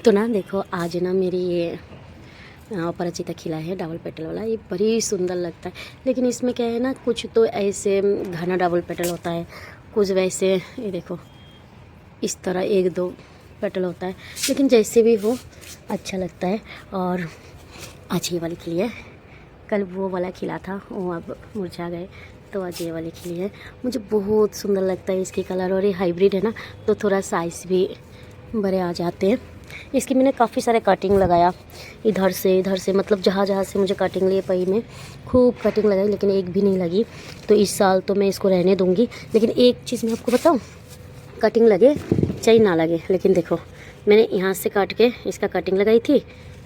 तो ना देखो आज ना मेरी ये अपराजिता खिला है डबल पेटल वाला। ये बड़ी सुंदर लगता है, लेकिन इसमें क्या है ना, कुछ तो ऐसे घना डबल पेटल होता है, कुछ वैसे ये देखो इस तरह एक दो पेटल होता है। लेकिन जैसे भी हो अच्छा लगता है। और आज ये वाली खिली है, कल वो वाला खिला था वो अब मुरझा गए, तो आज ये वाली खिली है। मुझे बहुत सुंदर लगता है इसकी कलर, और ये हाइब्रिड है ना तो थोड़ा साइज़ भी बड़े आ जाते हैं। इसकी मैंने काफ़ी सारे कटिंग लगाया, इधर से मतलब जहाँ जहाँ से मुझे कटिंग लिए पई में खूब कटिंग लगाई, लेकिन एक भी नहीं लगी। तो इस साल तो मैं इसको रहने दूँगी। लेकिन एक चीज़ मैं आपको बताऊँ, कटिंग लगे चाहे ना लगे, लेकिन देखो मैंने यहाँ से काट के इसका कटिंग लगाई थी,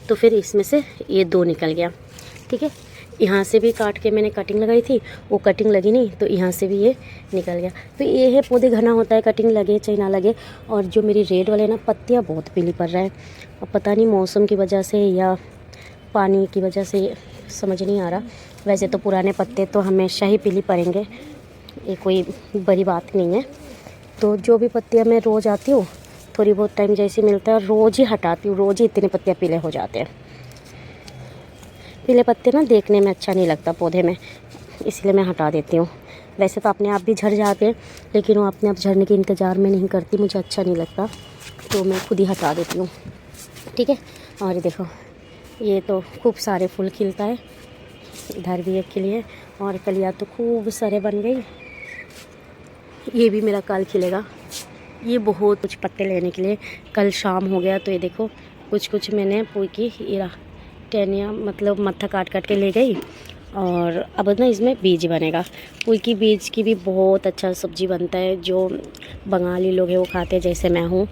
तो फिर इसमें से ये दो निकल गया। ठीक है, यहाँ से भी काट के मैंने कटिंग लगाई थी, वो कटिंग लगी नहीं, तो यहाँ से भी ये निकल गया। तो ये है पौधे घना होता है, कटिंग लगे चाहे ना लगे। और जो मेरी रेड वाले ना पत्तियाँ बहुत पीली पड़ रहा है, अब पता नहीं मौसम की वजह से या पानी की वजह से, समझ नहीं आ रहा। वैसे तो पुराने पत्ते तो हमेशा ही पीली पड़ेंगे, ये कोई बड़ी बात नहीं है। तो जो भी पत्तियाँ मैं रोज़ आती हूँ, थोड़ी बहुत टाइम जैसे मिलता है रोज़ ही हटाती हूँ, रोज़ ही इतने पत्तियाँ पीले हो जाते हैं। पीले पत्ते ना देखने में अच्छा नहीं लगता पौधे में, इसलिए मैं हटा देती हूँ। वैसे तो अपने आप भी झड़ जाते हैं, लेकिन वो अपने आप झड़ने के इंतज़ार में नहीं करती, मुझे अच्छा नहीं लगता, तो मैं खुद ही हटा देती हूँ। ठीक है, और देखो ये तो खूब सारे फूल खिलता है, इधर भी एक खिली है, और कलियाँ तो खूब सारे बन गई। ये भी मेरा कल खिलेगा। ये बहुत कुछ पत्ते लेने के लिए कल शाम हो गया, तो ये देखो कुछ कुछ मैंने पुई की टहनियाँ मतलब मत्था काट काट के ले गई। और अब ना इसमें बीज बनेगा। पुई की बीज की भी बहुत अच्छा सब्जी बनता है, जो बंगाली लोग हैं वो खाते हैं, जैसे मैं हूँ।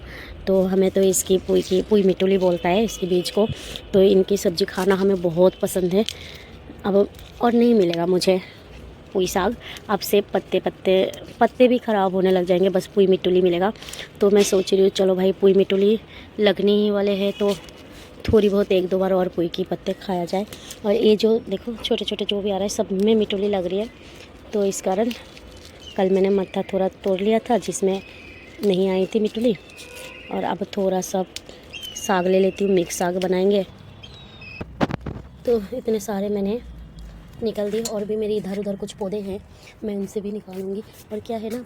तो हमें तो इसकी पुई मिटुली बोलता है इसकी बीज को। तो इनकी सब्ज़ी खाना हमें बहुत पसंद है। अब और नहीं मिलेगा मुझे पुई साग, अब से पत्ते भी ख़राब होने लग जाएंगे, बस पुई मिटुली मिलेगा। तो मैं सोच रही हूँ चलो भाई पुई मिटुली लगने ही वाले हैं, तो थोड़ी बहुत एक दो बार और पुई की पत्ते खाया जाए। और ये जो देखो छोटे छोटे जो भी आ रहा है सब में मिटुली लग रही है, तो इस कारण कल मैंने मट्ठा थोड़ा तोड़ लिया था जिसमें नहीं आई थी मिटुली। और अब थोड़ा सा साग ले लेती हूँ, मिक्स साग बनाएंगे। तो इतने सारे मैंने निकल दिए, और भी मेरे इधर उधर कुछ पौधे हैं, मैं उनसे भी निकालूंगी। और क्या है ना,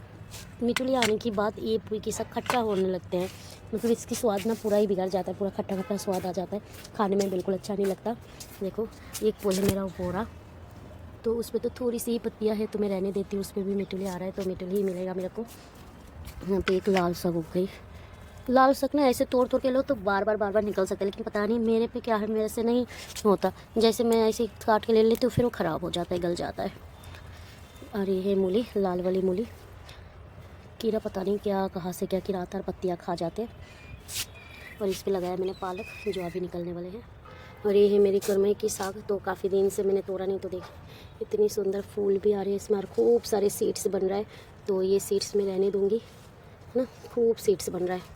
मिटुली आने के बाद ये पुई की सब खट्टा होने लगते हैं, मतलब इसकी स्वाद ना पूरा ही बिगड़ जाता है, पूरा खट्टा खट्टा स्वाद आ जाता है, खाने में बिल्कुल अच्छा नहीं लगता। देखो एक फूल है मेरा बोरा, तो उसमें तो थोड़ी सी ही पत्तियाँ है, तो मैं रहने देती हूँ, उस पर भी मिटुली आ रहा है, तो मिटुली ही मिलेगा मेरे को। यहाँ पे एक लाल सा उग गई। लाल सक ना ऐसे तोड़ तोड़ के लो तो बार बार निकल सकता है, लेकिन पता नहीं मेरे पे क्या है, मेरे से नहीं होता। जैसे मैं ऐसे काट के ले लेती हूँ फिर वो ख़राब हो जाता है, गल जाता है। और ये है मूली, लाल वाली मूली, कीड़ा पता नहीं क्या कहाँ से क्या कीड़ा आता है, पत्तियाँ खा जाते हैं। और इस पर लगाया मैंने पालक, जो अभी निकलने वाले हैं। और ये है मेरी करमई की साग, तो काफ़ी दिन से मैंने तोड़ा नहीं, तो देख इतनी सुंदर फूल भी आ रहे हैं इसमें, और खूब सारे सीड्स बन रहा है। तो ये सीड्स मैं रहने दूँगी, है ना, खूब सीड्स बन रहा है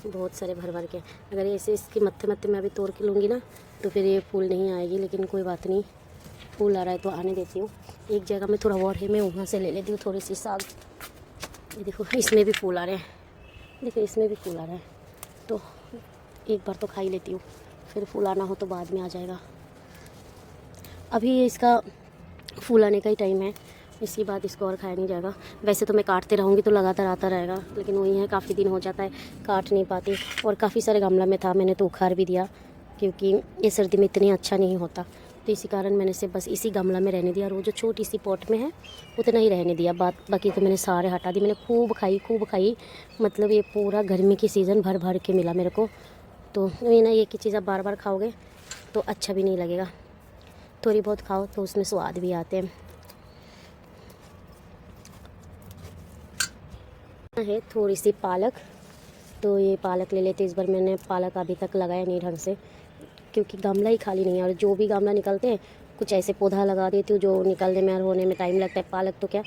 बहुत सारे भर भर के। अगर ऐसे इसके मत्थे मत्थे में अभी तोड़ के लूँगी ना तो फिर ये फूल नहीं आएगी, लेकिन कोई बात नहीं, फूल आ रहा है तो आने देती हूँ। एक जगह में थोड़ा और है, मैं वहाँ से ले लेती हूँ थोड़ी सी साग। ये देखो इसमें भी फूल आ रहे हैं, देखो इसमें भी फूल आ रहा है, तो एक बार तो खा ही लेती हूँ, फिर फूल आना हो तो बाद में आ जाएगा। अभी इसका फूल आने का ही टाइम है, इसके बाद इसको और खाया नहीं जाएगा। वैसे तो मैं काटते रहूँगी तो लगातार आता रहेगा, लेकिन वही है काफ़ी दिन हो जाता है काट नहीं पाती। और काफ़ी सारे गमला में था, मैंने तो उखाड़ भी दिया, क्योंकि ये सर्दी में इतनी अच्छा नहीं होता, तो इसी कारण मैंने से बस इसी गमला में रहने दिया। और वो जो छोटी सी पॉट में है उतना ही रहने दिया, बाकी तो मैंने सारे हटा दिए। मैंने खूब खाई, मतलब ये पूरा गर्मी की सीज़न भर भर के मिला मेरे को। तो वही ना, एक ही चीज़ आप बार बार खाओगे तो अच्छा भी नहीं लगेगा, थोड़ी बहुत खाओ तो उसमें स्वाद भी आते हैं। है थोड़ी सी पालक, तो ये पालक ले लेते। इस बार मैंने पालक अभी तक लगाया नहीं ढंग से, क्योंकि गमला ही खाली नहीं है, और जो भी गमला निकलते हैं कुछ ऐसे पौधा लगा देती हूँ जो निकलने में और होने में टाइम लगता है। पालक तो क्या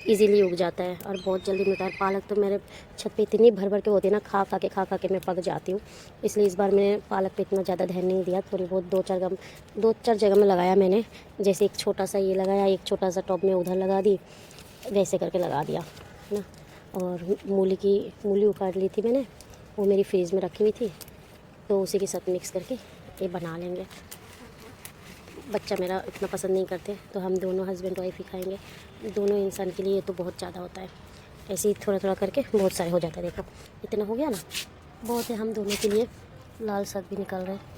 इजीली उग जाता है और बहुत जल्दी मिलता है। पालक तो मेरे छत पे इतनी भर भर के होती है ना, खा खा के मैं पक जाती हूँ, इसलिए इस बार मैंने पालक पे इतना ज़्यादा ध्यान नहीं दिया। थोड़ी बहुत दो चार जगह में लगाया मैंने, जैसे एक छोटा सा ये लगाया, एक छोटा सा टॉप में उधर लगा दी, वैसे करके लगा दिया, है ना। और मूली उखाड़ ली थी मैंने, वो मेरी फ्रीज़ में रखी हुई थी, तो उसी के साथ मिक्स करके ये बना लेंगे। बच्चा मेरा इतना पसंद नहीं करते, तो हम दोनों हस्बैंड वाइफ ही खाएंगे। दोनों इंसान के लिए ये तो बहुत ज़्यादा होता है। ऐसे ही थोड़ा थोड़ा करके बहुत सारे हो जाता है। देखो इतना हो गया ना, बहुत है हम दोनों के लिए। लाल साग भी निकल रहा है।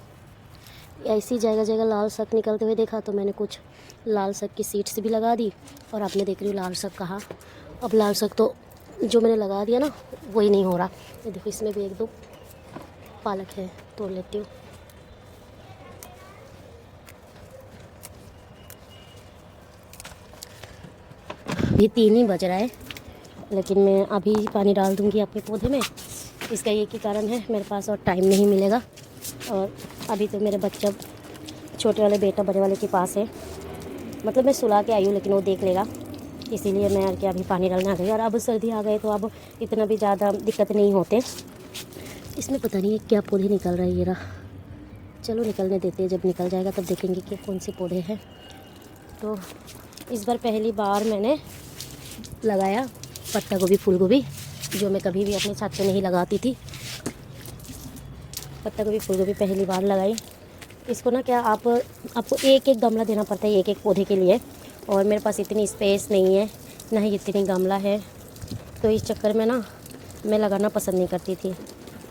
ऐसी जगह जगह लाल साग निकलते हुए देखा तो मैंने कुछ लाल साग की सीड्स भी लगा दी, और आपने देख रही हूँ लाल साग कहाँ। अब लाल साग तो जो मैंने लगा दिया ना वही नहीं हो रहा। ये देखो इसमें भी एक दो पालक है, तोड़ लेती हूँ। ये 3 ही बज रहा है, लेकिन मैं अभी पानी डाल दूँगी अपने पौधे में। इसका एक ही कारण है, मेरे पास और टाइम नहीं मिलेगा। और अभी तो मेरे बच्चा छोटे वाले बेटा बड़े वाले के पास है, मतलब मैं सुला के आई हूँ, लेकिन वो देख लेगा, इसीलिए मैं यार के अभी पानी डालने आ गई। और अब सर्दी आ गई तो अब इतना भी ज़्यादा दिक्कत नहीं होते। इसमें पता नहीं है क्या पौधे निकल रहा है। ये रहा, चलो निकलने देते हैं, जब निकल जाएगा तब देखेंगे कि कौन से पौधे हैं। तो इस बार पहली बार मैंने लगाया पत्ता गोभी, फूल गोभी, जो मैं कभी भी अपने छत पे नहीं लगाती थी। पत्ता गोभी फूल गोभी पहली बार लगाई। इसको ना क्या आपको एक एक गमला देना पड़ता है एक एक पौधे के लिए, और मेरे पास इतनी स्पेस नहीं है, ना ही इतनी गमला है, तो इस चक्कर में ना मैं लगाना पसंद नहीं करती थी।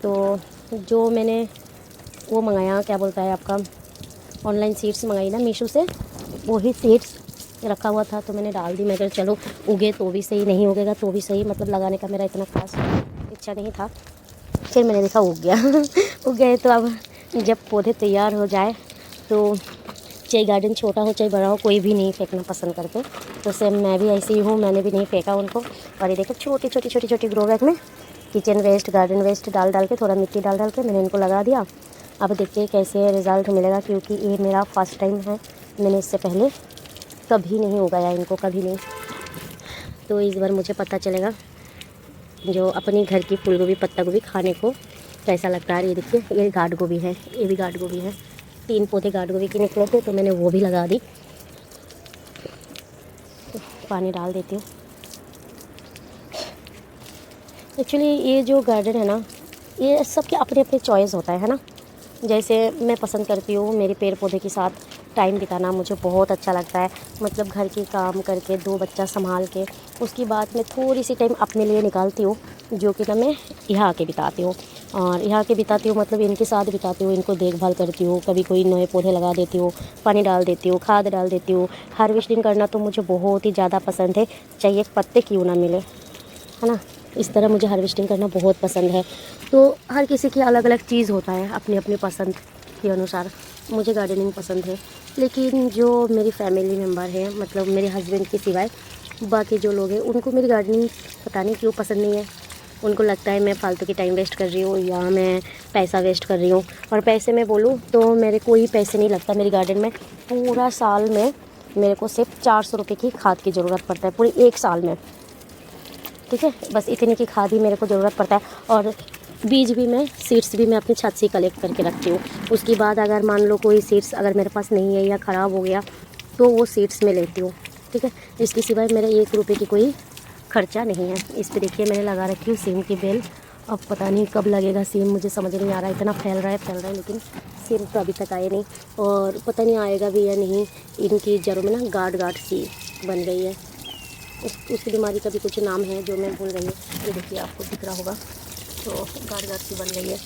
तो जो मैंने वो मंगाया, क्या बोलता है आपका, ऑनलाइन सीड्स मंगाई ना मीशो से, वही सीड्स रखा हुआ था तो मैंने डाल दी। मैं कहा चलो उगे तो भी सही, नहीं उगेगा तो भी सही, मतलब लगाने का मेरा इतना खास इच्छा नहीं था। फिर मैंने देखा उग गया उग गए। तो अब जब पौधे तैयार हो जाए तो चाहे गार्डन छोटा हो चाहे बड़ा हो, कोई भी नहीं फेंकना पसंद करते। तो सेम मैं भी ऐसी ही हूँ, मैंने भी नहीं फेंका उनको। और ये देखो छोटी छोटी छोटी छोटी ग्रो बैग में किचन वेस्ट गार्डन वेस्ट डाल डाल के, थोड़ा मिट्टी डाल डाल के मैंने इनको लगा दिया। अब देखते हैं कैसे रिज़ल्ट मिलेगा, क्योंकि ये मेरा फर्स्ट टाइम है। मैंने इससे पहले कभी नहीं उगाया इनको, कभी नहीं। तो इस बार मुझे पता चलेगा जो अपनी घर की फूल गोभी पत्ता गोभी खाने को कैसा लगता है। ये देखिए ये गार्ड गोभी है, ये भी गार्ड गोभी है। 3 पौधे गार्ड गोभी के निकले थे तो मैंने वो भी लगा दी। तो पानी डाल देती हूँ। एक्चुअली ये जो गार्डन है ना, ये सबके अपने अपने चॉइस होता है ना। जैसे मैं पसंद करती हूँ मेरे पेड़ पौधे के साथ टाइम बिताना, मुझे बहुत अच्छा लगता है। मतलब घर के काम करके 2 बच्चा संभाल के उसके बाद मैं थोड़ी सी टाइम अपने लिए निकालती हूँ, जो कि ना मैं यहाँ आके बिताती हूँ। और यहाँ के बिताती हूँ मतलब इनके साथ बिताती हूँ, इनको देखभाल करती हूँ, कभी कोई नए पौधे लगा देती हूँ, पानी डाल देती हूँ, खाद डाल देती हूँ। हार्वेस्टिंग करना तो मुझे बहुत ही ज़्यादा पसंद है, चाहे एक पत्ते क्यों ना मिले, है ना। इस तरह मुझे हार्वेस्टिंग करना बहुत पसंद है। तो हर किसी की अलग अलग चीज़ होता है, अपनी अपनी पसंद के अनुसार। मुझे गार्डनिंग पसंद है, लेकिन जो मेरी फैमिली मेम्बर हैं, मतलब मेरे हस्बैंड के सिवाय बाकी जो लोग हैं, उनको मेरी गार्डनिंग पता नहीं क्यों पसंद नहीं है। उनको लगता है मैं फालतू की टाइम वेस्ट कर रही हूँ या मैं पैसा वेस्ट कर रही हूँ। और पैसे में बोलूँ तो मेरे कोई पैसे नहीं लगता मेरी गार्डन में। पूरा साल में मेरे को सिर्फ 400 रुपये की खाद की ज़रूरत पड़ता है, पूरे 1 साल में, ठीक है। बस इतनी की खाद ही मेरे को ज़रूरत पड़ता है। और बीज भी मैं सीड्स भी मैं अपनी छत से कलेक्ट करके रखती हूँ। उसके बाद अगर मान लो कोई सीड्स अगर मेरे पास नहीं है या ख़राब हो गया तो वो सीड्स मैं लेती हूँ, ठीक है। इसके सिवाय मेरा 1 रुपये की कोई खर्चा नहीं है। इस पर देखिए मैंने लगा रखी हूँ सीम की बेल। अब पता नहीं कब लगेगा सीम, मुझे समझ नहीं आ रहा है, इतना फैल रहा है, लेकिन सीम तो अभी तक आए नहीं, और पता नहीं आएगा भी या नहीं। इनकी जड़ों में ना गाढ़ गाढ़ सी बन गई है। उस बीमारी का भी कुछ नाम है जो मैं भूल रही हूँ। ये देखिए आपको दिख रहा होगा, तो गाढ़ गाढ़ सी बन गई है।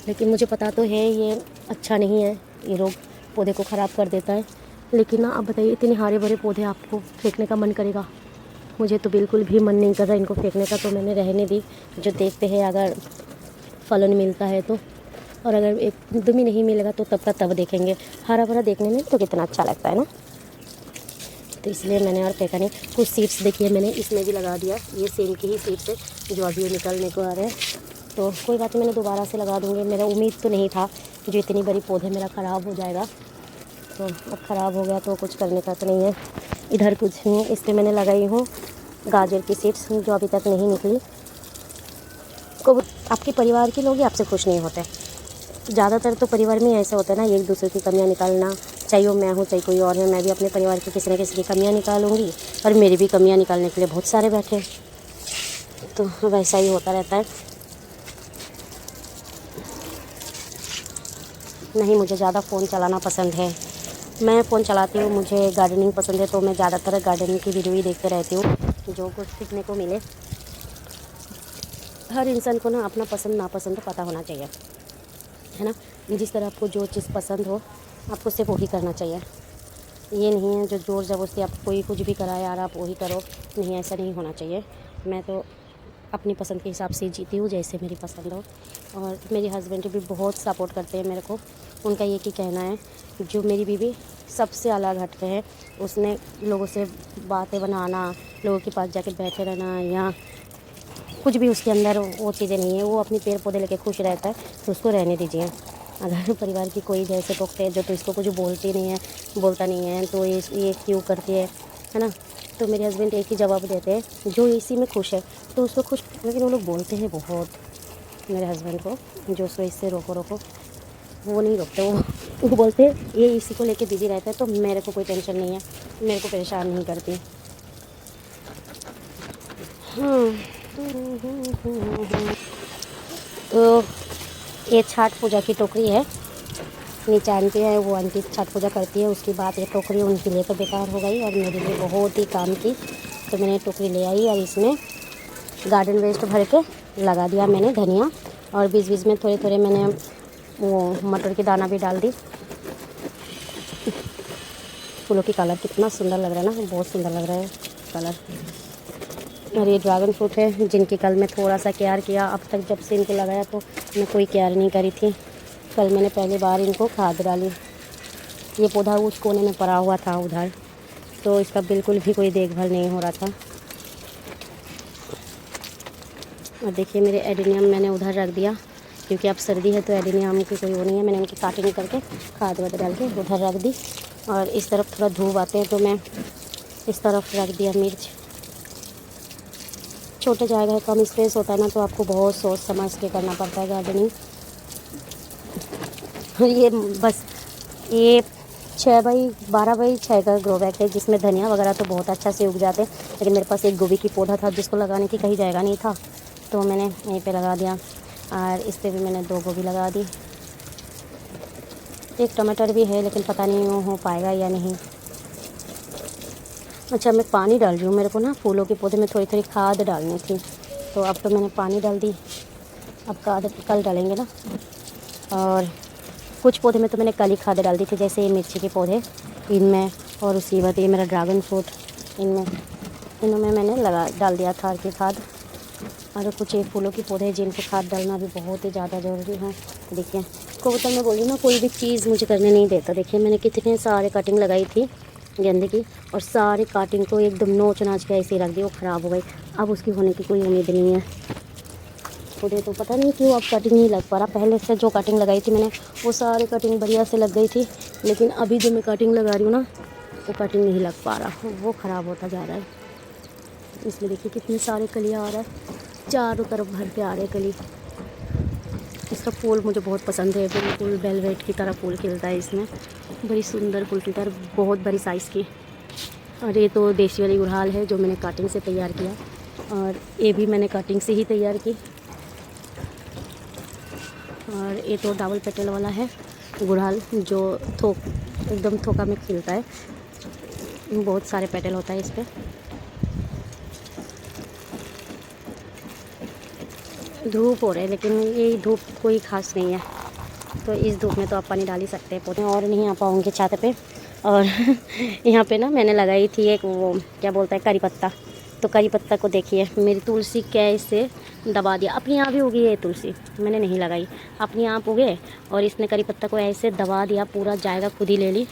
लेकिन मुझे पता तो है ये अच्छा नहीं है, ये रोग पौधे को ख़राब कर देता है। लेकिन ना अब बताइए इतने हरे भरे पौधे आपको फेंकने का मन करेगा? मुझे तो बिल्कुल भी मन नहीं कर रहा इनको फेंकने का, तो मैंने रहने दी। जो देखते हैं अगर फलन मिलता है तो, और अगर एकदम ही नहीं मिलेगा तो तब का तब देखेंगे। हरा भरा देखने में तो कितना अच्छा लगता है ना, तो इसलिए मैंने और फेंका नहीं। कुछ सीड्स देखिए मैंने इसमें भी लगा दिया, ये सेम की ही सीड्स है जो अभी निकलने को आ रहे हैं। तो कोई बात नहीं, मैंने दोबारा से लगा दूँगी। मेरा उम्मीद तो नहीं था जो इतनी बड़ी पौधे मेरा ख़राब हो जाएगा, तो अब ख़राब हो गया तो कुछ करने का तो नहीं है। इधर कुछ नहीं, इस पर मैंने लगाई हूँ गाजर की सीड्स जो अभी तक नहीं निकली। को आपके परिवार के लोग ही आपसे खुश नहीं होते। ज़्यादातर तो परिवार में ऐसा होता है ना, एक दूसरे की कमियां निकालना, चाहे वो मैं हूँ चाहे कोई और है। मैं भी अपने परिवार की किसी न किसी की कमियां निकालूंगी, और मेरी भी कमियां निकालने के लिए बहुत सारे बैठे, तो वैसा ही होता रहता है। नहीं मुझे ज़्यादा फ़ोन चलाना पसंद है। मैं फ़ोन चलाती हूँ, मुझे गार्डनिंग पसंद है, तो मैं ज़्यादातर गार्डनिंग की वीडियो ही देखते रहती हूँ, जो कुछ सीखने को मिले। हर इंसान को ना अपना पसंद नापसंद पता होना चाहिए, है ना। जिस तरह आपको जो चीज़ पसंद हो आपको सिर्फ वही करना चाहिए। ये नहीं है जो ज़ोर ज़बरदस्ती आप कोई कुछ भी कराए यार आप वही करो, नहीं, ऐसा नहीं होना चाहिए। मैं तो अपनी पसंद के हिसाब से जीती हूँ, जैसे मेरी पसंद हो। और मेरे हस्बैंड भी बहुत सपोर्ट करते हैं मेरे को। उनका ये ही कहना है, जो मेरी बीवी सबसे अलग हटके है, उसने लोगों से बातें बनाना, लोगों के पास जाके बैठे रहना या कुछ भी उसके अंदर वो चीज़ें नहीं है। वो अपनी पेड़ पौधे लेके खुश रहता है, तो उसको रहने दीजिए। अगर परिवार की कोई जैसे टोकते हैं जो, तो इसको कुछ बोलती नहीं है, बोलता नहीं है, तो ये क्यों करती है ना। तो मेरे हस्बैंड एक ही जवाब देते हैं, जो इसी में खुश है तो उसको खुश। लेकिन वो लोग बोलते हैं बहुत मेरे हस्बैंड को, जो उसको इससे रोको रोको, वो नहीं रोकते। वो बोलते हैं ये इसी को लेके बिजी रहता है, तो मेरे को कोई टेंशन नहीं है, मेरे को परेशान नहीं करती। तो ये छठ पूजा की टोकरी है, नीचे आंटी है, वो आंटी छठ पूजा करती है, उसके बाद ये टोकरी उनके लिए तो बेकार हो गई और मेरे लिए बहुत ही काम की। तो मैंने टोकरी ले आई और इसमें गार्डन वेस्ट भर के लगा दिया मैंने धनिया, और बीच बीच में थोड़े थोड़े मैंने वो मटर की दाना भी डाल दी। फूलों की कलर कितना सुंदर लग रहा है ना, बहुत सुंदर लग रहा है कलर। और ये ड्रैगन फ्रूट है, जिनकी कल मैं थोड़ा सा केयर किया। अब तक जब से इनको लगाया तो मैं कोई केयर नहीं करी थी, कल मैंने पहली बार इनको खाद डाली। ये पौधा उस कोने में पड़ा हुआ था उधर, तो इसका बिल्कुल भी कोई देखभाल नहीं हो रहा था। और देखिए मेरे एडेनियम मैंने उधर रख दिया, क्योंकि अब सर्दी है तो एडेनियम की कोई वो नहीं है। मैंने उनकी काटिंग करके खाद वाद डाल के उधर रख दी। और इस तरफ थोड़ा धूप आते हैं तो मैं इस तरफ रख दिया मिर्च। छोटे जगह कम स्पेस होता है ना, तो आपको बहुत सोच समझ के करना पड़ता है गार्डनिंग। ये बस ये 6x12x6 का ग्रो बैग है, जिसमें धनिया वगैरह तो बहुत अच्छा से उग जाते हैं। लेकिन मेरे पास एक गोभी की पौधा था जिसको लगाने की कहीं जगह नहीं था, तो मैंने यहीं पे लगा दिया। और इस पर भी मैंने 2 गोभी लगा दी। एक टमाटर भी है, लेकिन पता नहीं वो हो पाएगा या नहीं। अच्छा, मैं पानी डाल रही हूँ, मेरे को ना फूलों के पौधे में थोड़ी थोड़ी खाद डालनी थी, तो अब तो मैंने पानी डाल दी। अब खाद कल डालेंगे ना। और कुछ पौधे में तो मैंने कल ही खाद डाल दी थी, जैसे ये मिर्ची के पौधे इनमें, और उसी बात ये मेरा ड्रैगन फ्रूट इनमें मैंने डाल दिया था की खाद। और कुछ एक फूलों के पौधे जिनको खाद डालना भी बहुत ही ज़्यादा ज़रूरी है। देखिए कबूतर मैं बोल रही हूँ ना, कोई भी चीज़ मुझे करने नहीं देता। देखिए मैंने कितने सारे कटिंग लगाई थी गेंदे की, और सारे कटिंग को एकदम नोच नाच के ऐसे ही रख दी, वो ख़राब हो गई। अब उसकी होने की कोई उम्मीद नहीं है। खुदे तो पता नहीं क्यों अब कटिंग नहीं लग पा रहा। पहले से जो कटिंग लगाई थी मैंने, वो सारी कटिंग बढ़िया से लग गई थी, लेकिन अभी जो मैं कटिंग लगा रही हूँ ना, वो कटिंग नहीं लग पा रहा, वो ख़राब होता जा रहा है। इसमें देखिए कितने सारे कलियाँ आ रहा है, चारों तरफ भर के आ रहे कली। इसका फूल मुझे बहुत पसंद है, बिल्कुल वेलवेट की तरह फूल खिलता है इसमें, बड़ी सुंदर फूल खिलता है, बहुत बड़ी साइज़ की। और ये तो देसी वाली गुड़हल है जो मैंने कटिंग से तैयार किया, और ये भी मैंने कटिंग से ही तैयार की। और ये तो डबल पेटल वाला है गुड़हल, जो एकदम थोका में खिलता है, बहुत सारे पेटल होता है इस पर। धूप हो रहा है, लेकिन ये धूप कोई ख़ास नहीं है, तो इस धूप में तो आप पानी डाल ही सकते हैं पौधे। और नहीं आ पाऊँगी छत पे। और यहाँ पे ना मैंने लगाई थी एक वो क्या बोलता है करी पत्ता, तो करी पत्ता को देखिए मेरी तुलसी कैसे दबा दिया। अपने आप ही उगी है तुलसी, मैंने नहीं लगाई, अपने आप उगे, और इसने करी पत्ता को ऐसे दबा दिया, पूरा जायगा खुद ही ले ली,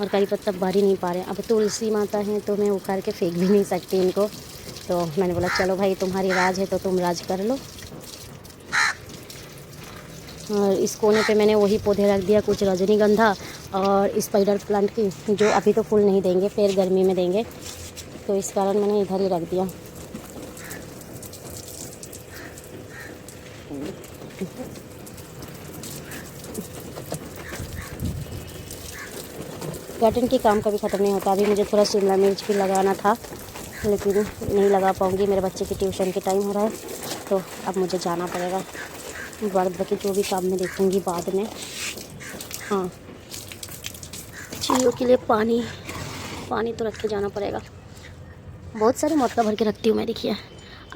और करी पत्ता भर ही नहीं पा रहे। अब तुलसी माता है तो मैं उखाड़ के फेंक भी नहीं सकती इनको, तो मैंने बोला चलो भाई तुम्हारी राज है तो तुम राज कर लो। और इस कोने पे मैंने वही पौधे रख दिया, कुछ रजनीगंधा और स्पाइडर प्लांट की, जो अभी तो फूल नहीं देंगे, फिर गर्मी में देंगे, तो इस कारण मैंने इधर ही रख दिया। गार्डन के काम कभी ख़त्म नहीं होता। अभी मुझे थोड़ा शिमला मिर्च भी लगाना था, लेकिन नहीं लगा पाऊँगी, मेरे बच्चे की ट्यूशन के टाइम हो रहा है, तो अब मुझे जाना पड़ेगा। बाद बाकी जो भी काम मैं देखूँगी बाद में। हाँ, चिड़ियों के लिए पानी तो रख के जाना पड़ेगा। बहुत सारे मटका भर के रखती हूँ मैं। देखिए,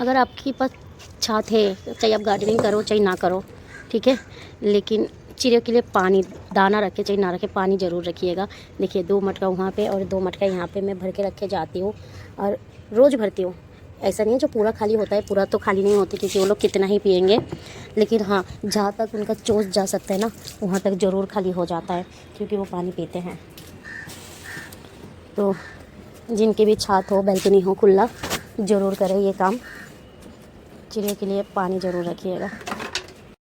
अगर आपके पास छात है, चाहे आप गार्डनिंग करो चाहे ना करो, ठीक है, लेकिन चिड़ियों के लिए पानी, दाना रखे चाहे ना रखे, पानी ज़रूर रखिएगा। देखिए 2 मटका वहाँ पे और 2 मटका यहाँ पे मैं भर के रख के जाती हूँ और रोज़ भरती हूँ। ऐसा नहीं है जो पूरा खाली होता है, पूरा तो खाली नहीं होती क्योंकि वो लोग कितना ही पियेंगे, लेकिन हाँ, जहाँ तक उनका चोंच जा सकता है ना, वहाँ तक ज़रूर खाली हो जाता है क्योंकि वो पानी पीते हैं। तो जिनकी भी छात हो, बैल्कनी हो खुला, ज़रूर करें ये काम। चिड़ियों के लिए पानी ज़रूर रखिएगा।